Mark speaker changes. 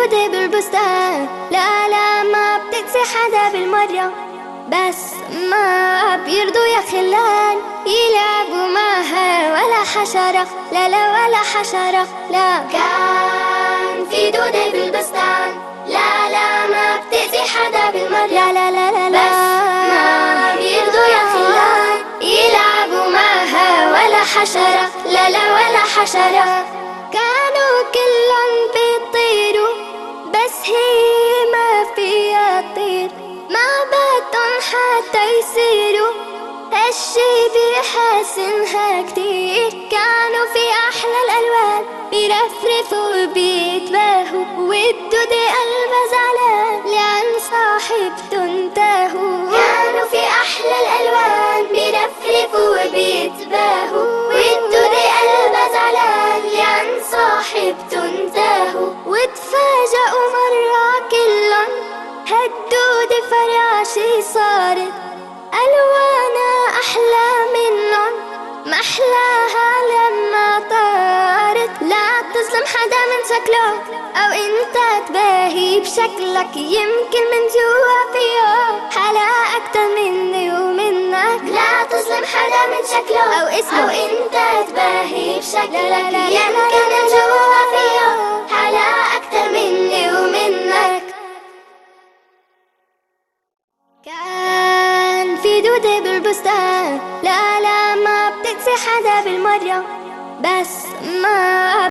Speaker 1: دودة بالبستان، لا لا ما بتأذي حدا بالمرة، بس ما بيرضوا يا خلان يلعبوا معها ولا حشرة، لا لا ولا حشرة لا. كان في دودة بالبستان، لا لا ما بتأذي حدا بالمرة، لا لا لا لا بس ما بيرضوا يا خلان يلعبوا معها ولا حشرة، لا لا ولا حشرة. كانوا كلهم بيطيروا بس هي ما فيها تطير، ما بدهم حتى يصيروا هالشي بيحسنها كتير. كانوا في أحلى الألوان بيرفرفوا وبيتباهوا، والدودة قلبها زعلان لعن صاحبته انتهوا. كانوا في أحلى الألوان بيرفرفوا وبيتباهوا، والدودة قلبها زعلان لعن صاحبته انتهوا. وتفاجئوا مرة كلهم هالدودة فراشي صارت ألوانها أحلى منهم، ما أحلاها لما طارت. لا تظلم حدا من شكله أو أنت تباهي بشكلك، يمكن من جوا فيه حلا أكتر مني ومنك. لا تظلم حدا من شكله أو اسمه أو أنت تباهي بشكلك، يمكن من جوا فيه حلا أكتر مني ومنك. كان في دودة بالبستان، لا لا ما بتأذي حدا بالمرة، بس ما